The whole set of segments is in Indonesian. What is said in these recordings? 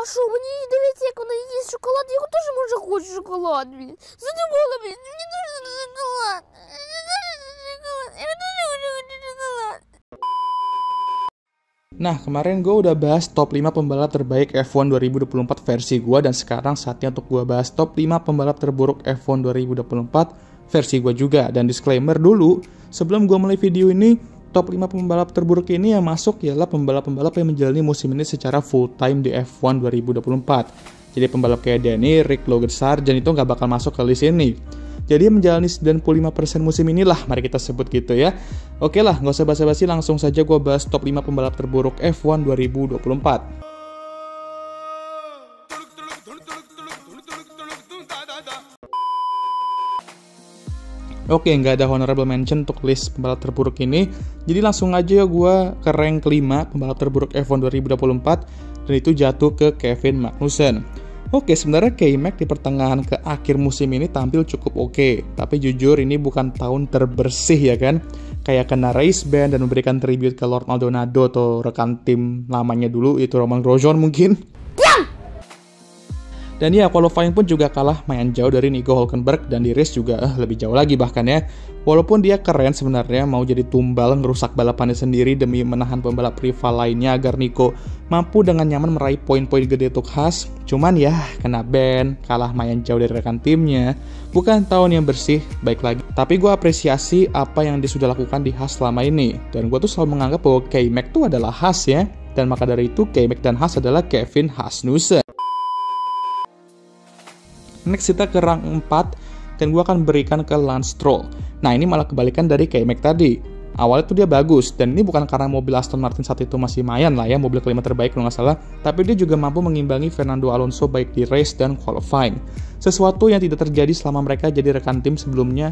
хорошо, мне не доверять, как она есть шоколад, я тоже, может, хочу шоколад, блин. Задумала, блин, мне нужен шоколад. Я тоже хочу шоколад. Nah, kemarin gue udah bahas top 5 pembalap terbaik F1 2024 versi gue, dan sekarang saatnya untuk gue bahas top 5 pembalap terburuk F1 2024 versi gue juga. Dan disclaimer dulu, sebelum gue mulai video ini, top 5 pembalap terburuk ini yang masuk ialah pembalap-pembalap yang menjalani musim ini secara full time di F1 2024. Jadi pembalap kayak Danny Rick, Logan Sargeant itu nggak bakal masuk ke list ini. Jadi menjalani 95% musim inilah, mari kita sebut gitu ya. Oke lah, nggak usah basa-basi, langsung saja gue bahas top 5 pembalap terburuk F1 2024. Oke, nggak ada honorable mention untuk list pembalap terburuk ini. Jadi langsung aja gue ke rank kelima pembalap terburuk F1 2024, dan itu jatuh ke Kevin Magnussen. Oke, sebenarnya K-Mag di pertengahan ke akhir musim ini tampil cukup oke. Tapi jujur ini bukan tahun terbersih ya kan. Kayak kena race ban dan memberikan tribute ke Lord Maldonado atau rekan tim lamanya dulu, itu Romain Grosjean mungkin. Dan ya, qualifying pun juga kalah main jauh dari Nico Hülkenberg, dan di race juga lebih jauh lagi bahkan ya. Walaupun dia keren sebenarnya, mau jadi tumbal ngerusak balapannya sendiri demi menahan pembalap rival lainnya agar Nico mampu dengan nyaman meraih poin-poin gede untuk Haas. Cuman ya, kena ban, kalah main jauh dari rekan timnya. Bukan tahun yang bersih, baik lagi. Tapi gue apresiasi apa yang dia sudah lakukan di Haas selama ini. Dan gue tuh selalu menganggap bahwa K-Mag tuh adalah Haas ya. Dan maka dari itu K-Mag dan Haas adalah Kevin Magnussen. Next kita ke rank 4, dan gue akan berikan ke Lance Stroll. Nah ini malah kebalikan dari K-Mag tadi. Awalnya tuh dia bagus, dan ini bukan karena mobil Aston Martin saat itu masih mayan lah ya, mobil kelima terbaik kalau nggak salah, tapi dia juga mampu mengimbangi Fernando Alonso baik di race dan qualifying. Sesuatu yang tidak terjadi selama mereka jadi rekan tim sebelumnya,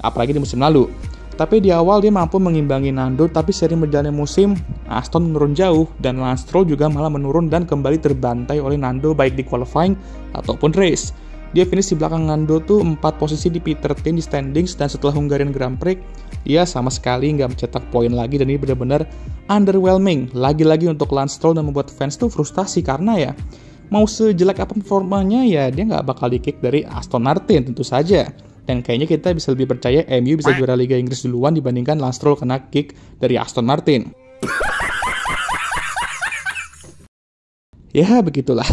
apalagi di musim lalu. Tapi di awal dia mampu mengimbangi Nando, tapi sering berjalannya musim, Aston menurun jauh, dan Lance Stroll juga malah menurun dan kembali terbantai oleh Nando baik di qualifying ataupun race. Dia finish di belakang Nando tuh 4 posisi di P13 di standings, dan setelah Hungarian Grand Prix, dia sama sekali nggak mencetak poin lagi, dan ini benar-benar underwhelming lagi-lagi untuk Lance Stroll, dan membuat fans tuh frustasi karena ya, mau sejelek apa performanya ya, dia nggak bakal di-kick dari Aston Martin tentu saja. Dan kayaknya kita bisa lebih percaya MU bisa juara Liga Inggris duluan dibandingkan Lance Stroll kena kick dari Aston Martin. Ya begitulah,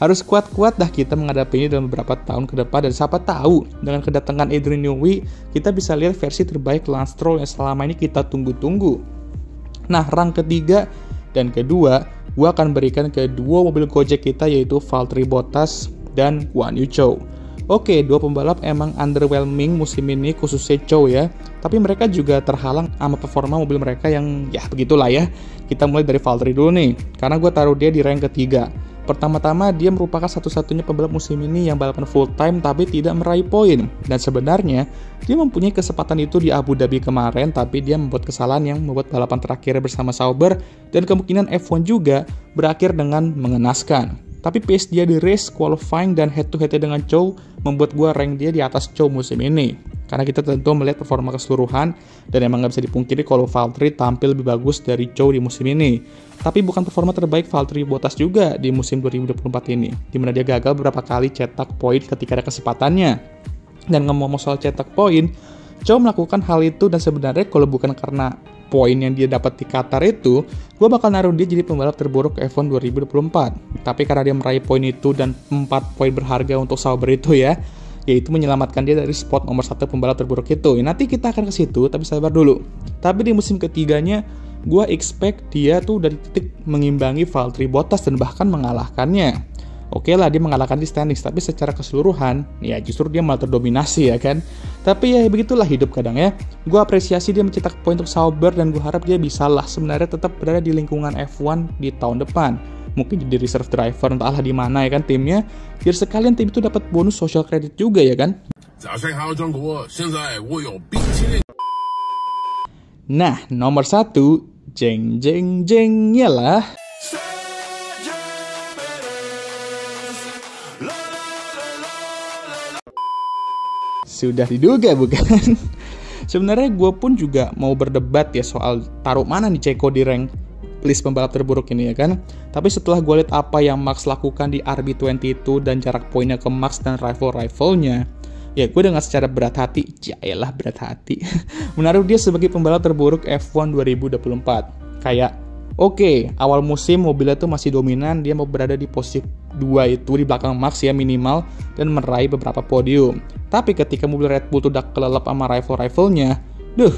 harus kuat-kuat dah kita menghadapi ini dalam beberapa tahun ke depan, dan siapa tahu dengan kedatangan Adrian Newey kita bisa lihat versi terbaik Lance Stroll yang selama ini kita tunggu-tunggu. Nah, rank ketiga dan kedua gue akan berikan ke dua mobil Gojek kita, yaitu Valtteri Bottas dan Guan Yu Zhou. Oke, dua pembalap emang underwhelming musim ini, khususnya Zhou ya. Tapi mereka juga terhalang sama performa mobil mereka yang ya begitulah ya. Kita mulai dari Valtteri dulu nih, karena gue taruh dia di rank ketiga. Pertama-tama dia merupakan satu-satunya pembalap musim ini yang balapan full time tapi tidak meraih poin. Dan sebenarnya dia mempunyai kesempatan itu di Abu Dhabi kemarin, tapi dia membuat kesalahan yang membuat balapan terakhirnya bersama Sauber dan kemungkinan F1 juga berakhir dengan mengenaskan. Tapi pace dia di race, qualifying, dan head-to-head dengan Zhou membuat gue rank dia di atas Zhou musim ini. Karena kita tentu melihat performa keseluruhan, dan emang gak bisa dipungkiri kalau Valtteri tampil lebih bagus dari Zhou di musim ini. Tapi bukan performa terbaik Valtteri Bottas juga di musim 2024 ini, dimana dia gagal beberapa kali cetak poin ketika ada kesempatannya. Dan ngomong soal cetak poin, Zhou melakukan hal itu, dan sebenarnya kalau bukan karena poin yang dia dapat di Qatar itu, gue bakal naruh dia jadi pembalap terburuk F1 2024. Tapi karena dia meraih poin itu dan 4 poin berharga untuk Sauber itu ya, yaitu menyelamatkan dia dari spot nomor 1 pembalap terburuk itu. Ya, nanti kita akan ke situ, tapi sabar dulu. Tapi di musim ketiganya, gue expect dia tuh dari titik mengimbangi Valtteri Bottas dan bahkan mengalahkannya. Oke lah, dia mengalahkan di standings, tapi secara keseluruhan, ya justru dia malah terdominasi ya kan. Tapi ya begitulah hidup kadang ya. Gue apresiasi dia mencetak poin untuk Sauber, dan gue harap dia bisa lah sebenarnya tetap berada di lingkungan F1 di tahun depan. Mungkin jadi reserve driver, entahlah di mana ya kan timnya. Biar sekalian tim itu dapat bonus social credit juga ya kan. Nah, nomor 1, jeng jeng jeng yalah. Sudah diduga bukan? Sebenarnya gue pun juga mau berdebat ya soal taruh mana nih Checo di rank list pembalap terburuk ini ya kan. Tapi setelah gue lihat apa yang Max lakukan di RB22 dan jarak poinnya ke Max dan rival-rivalnya, ya gue dengan secara berat hati, berat hati, menaruh dia sebagai pembalap terburuk F1 2024. Kayak, oke, awal musim mobilnya tuh masih dominan, dia mau berada di posisi 2 itu di belakang Max ya minimal, dan meraih beberapa podium. Tapi ketika mobil Red Bull tuh udah kelelep sama rival-rivalnya,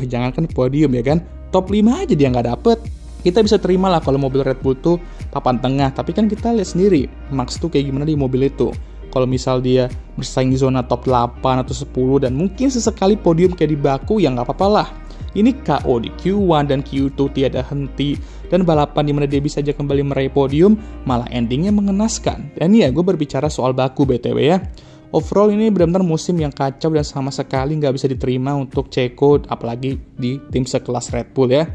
jangankan podium ya kan, top 5 aja dia nggak dapet. Kita bisa terima lah kalau mobil Red Bull tuh papan tengah, tapi kan kita lihat sendiri Max tuh kayak gimana di mobil itu. Kalau misal dia bersaing di zona top 8 atau 10 dan mungkin sesekali podium kayak di Baku, ya nggak apa-apa lah. Ini KO di Q1 dan Q2 tiada henti, dan balapan di mana dia bisa aja kembali meraih podium malah endingnya mengenaskan. Dan ya, gue berbicara soal Baku BTW ya. Overall ini benar-benar musim yang kacau dan sama sekali nggak bisa diterima untuk Ceko, apalagi di tim sekelas Red Bull ya.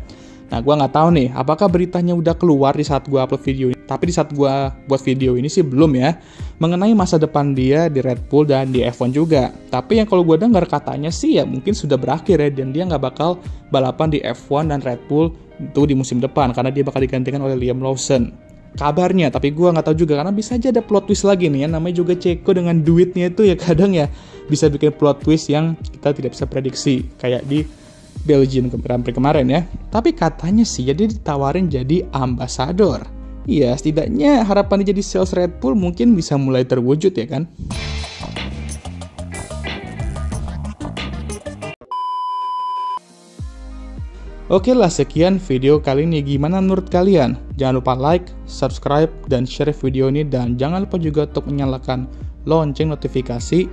Nah, gue nggak tahu nih, apakah beritanya udah keluar di saat gue upload video ini. Tapi di saat gue buat video ini sih belum ya, mengenai masa depan dia di Red Bull dan di F1 juga. Tapi yang kalau gue dengar katanya sih ya mungkin sudah berakhir ya, dan dia nggak bakal balapan di F1 dan Red Bull itu di musim depan, karena dia bakal digantikan oleh Liam Lawson. Kabarnya, tapi gue nggak tahu juga, karena bisa aja ada plot twist lagi nih ya, namanya juga Ceko dengan duitnya itu ya kadang ya bisa bikin plot twist yang kita tidak bisa prediksi, kayak di Belgian Grand Prix kemarin ya. Tapi katanya sih jadi ditawarin jadi ambasador. Iya, setidaknya harapan dia jadi sales Red Bull mungkin bisa mulai terwujud ya kan. Oke lah, sekian video kali ini. Gimana menurut kalian? Jangan lupa like, subscribe, dan share video ini. Dan jangan lupa juga untuk menyalakan lonceng notifikasi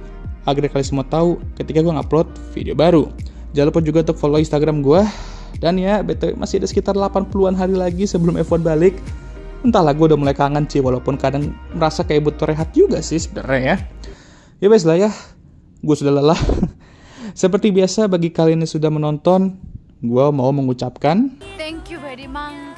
agar kalian semua tahu ketika gue ngupload video baru. Jangan lupa juga untuk follow Instagram gue. Dan ya, BTW masih ada sekitar 80-an hari lagi sebelum F1 balik. Entahlah, gue udah mulai kangen sih, walaupun kadang merasa kayak butuh rehat juga sih sebenarnya ya. Ya wes lah ya, gue sudah lelah. Seperti biasa, bagi kalian yang sudah menonton, gue mau mengucapkan thank you very much.